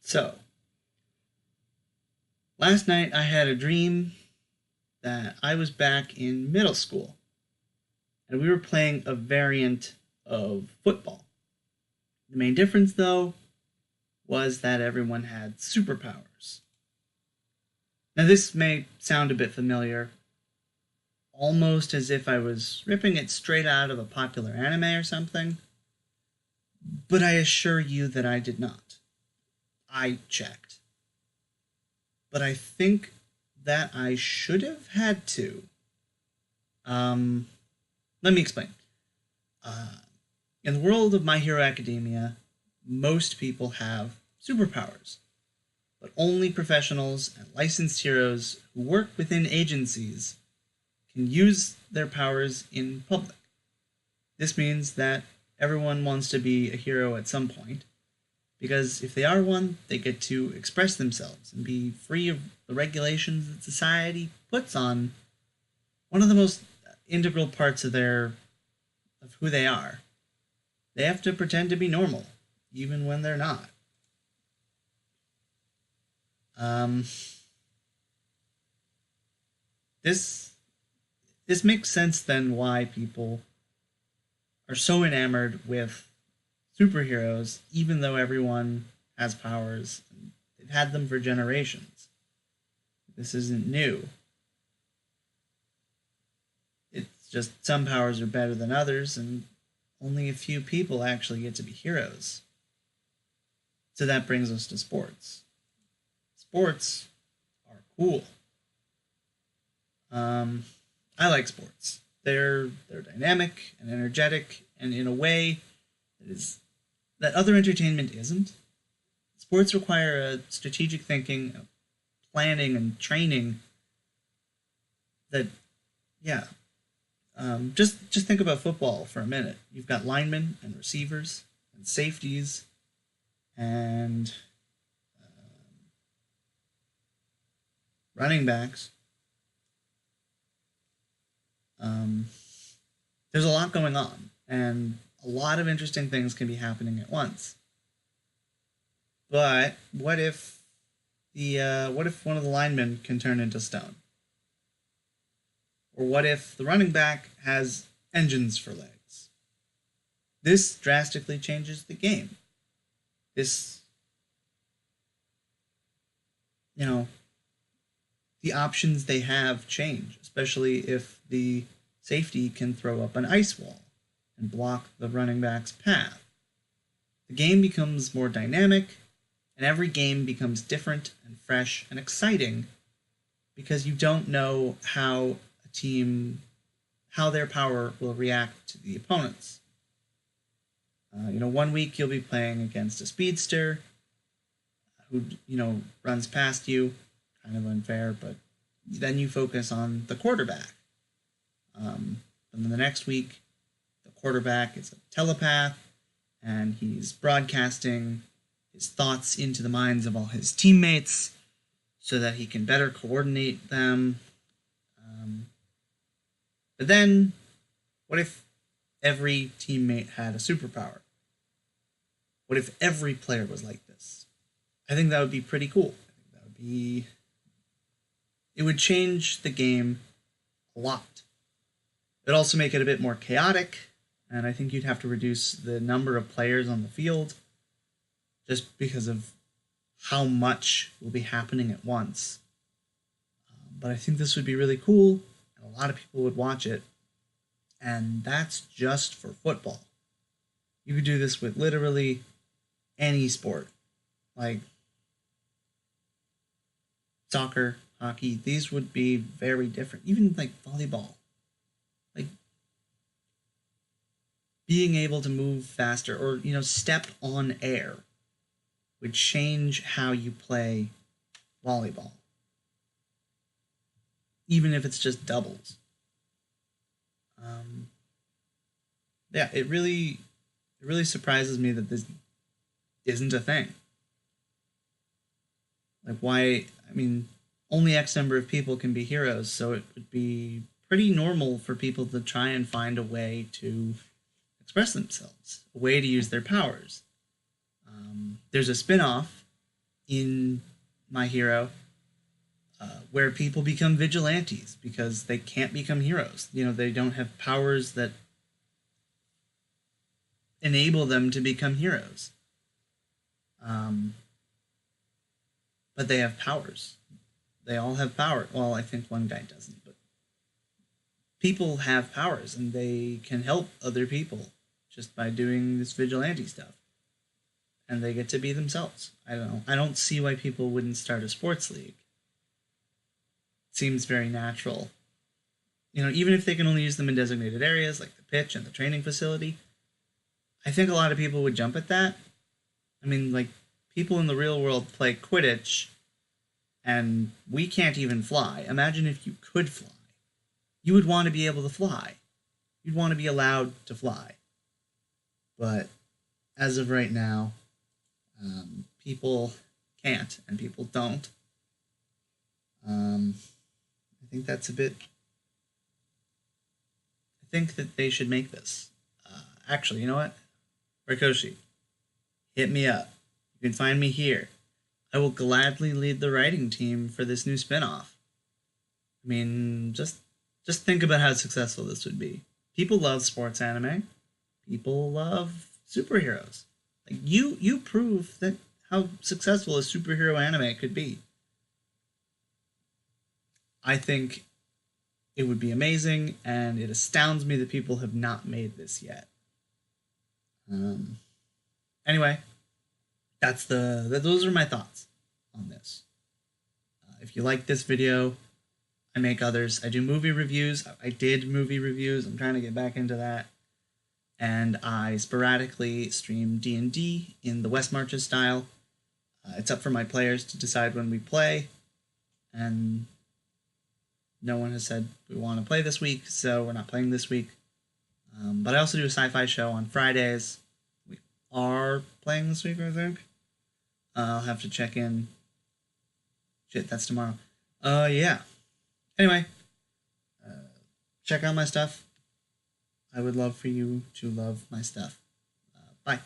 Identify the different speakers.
Speaker 1: So, last night I had a dream that I was back in middle school and we were playing a variant of football. The main difference, though, was that everyone had superpowers. Now, this may sound a bit familiar, almost as if I was ripping it straight out of a popular anime or something, but I assure you that I did not. I checked. But I think that I should have had to. Um, Let me explain. Uh, in the world of My Hero Academia, most people have superpowers, but only professionals and licensed heroes who work within agencies can use their powers in public. This means that everyone wants to be a hero at some point, because if they are one, they get to express themselves and be free of the regulations that society puts on one of the most integral parts of who they are. They have to pretend to be normal, even when they're not. Um, this this makes sense then why people are so enamored with superheroes, even though everyone has powers. They've had them for generations. This isn't new. It's just some powers are better than others, and only a few people actually get to be heroes. So that brings us to sports. Sports are cool. Um, I like sports. They're dynamic and energetic, and in a way that other entertainment isn't. Sports require a strategic thinking, planning, and training. That, yeah. Just think about football for a minute. You've got linemen and receivers and safeties and running backs. Um, there's a lot going on, and a lot of interesting things can be happening at once. But what if one of the linemen can turn into stone? Or what if the running back has engines for legs? This drastically changes the game. This, you know, the options they have change, especially if the safety can throw up an ice wall and block the running back's path. The game becomes more dynamic, and every game becomes different and fresh and exciting because you don't know team how their power will react to the opponents. One week you'll be playing against a speedster who runs past you, kind of unfair, but then you focus on the quarterback. And then the next week, the quarterback is a telepath, and he's broadcasting his thoughts into the minds of all his teammates so that he can better coordinate them. But then, what if every teammate had a superpower? What if every player was like this? I think that would be pretty cool. It would change the game a lot. It'd also make it a bit more chaotic, and I think you'd have to reduce the number of players on the field just because of how much will be happening at once. But I think this would be really cool, and a lot of people would watch it, and that's just for football. You could do this with literally any sport, like soccer, hockey. These would be very different. Even like volleyball. Like being able to move faster or, step on air would change how you play volleyball. Even if it's just doubles. Yeah, it really surprises me that this isn't a thing. Like, why? I mean, only X number of people can be heroes, so it would be pretty normal for people to try and find a way to express themselves, a way to use their powers. There's a spin off in My Hero, where people become vigilantes because they can't become heroes. You know, they don't have powers that enable them to become heroes. Um, but they have powers. They all have power. Well, I think one guy doesn't, but people have powers and they can help other people just by doing this vigilante stuff. And they get to be themselves. I don't know. I don't see why people wouldn't start a sports league. It seems very natural. You know, even if they can only use them in designated areas like the pitch and the training facility, I think a lot of people would jump at that. I mean, like, people in the real world play Quidditch, and we can't even fly. Imagine if you could fly. You would want to be able to fly. You'd want to be allowed to fly. But as of right now, people can't, and people don't. I think that's a bit. I think that they should make this. Actually, you know what? Rikoshi, hit me up. You can find me here. I will gladly lead the writing team for this new spinoff. I mean, just think about how successful this would be. People love sports anime. People love superheroes. Like you prove that how successful a superhero anime could be. I think it would be amazing, and it astounds me that people have not made this yet. Anyway, those are my thoughts on this. If you like this video, I make others. I do movie reviews. I did movie reviews. I'm trying to get back into that. And I sporadically stream D&D in the West Marches style. It's up for my players to decide when we play, and no one has said we want to play this week, so we're not playing this week. But I also do a sci-fi show on Fridays. We are playing this week, I think. I'll have to check in. Shit, that's tomorrow. Yeah. Anyway, check out my stuff. I would love for you to love my stuff. Bye.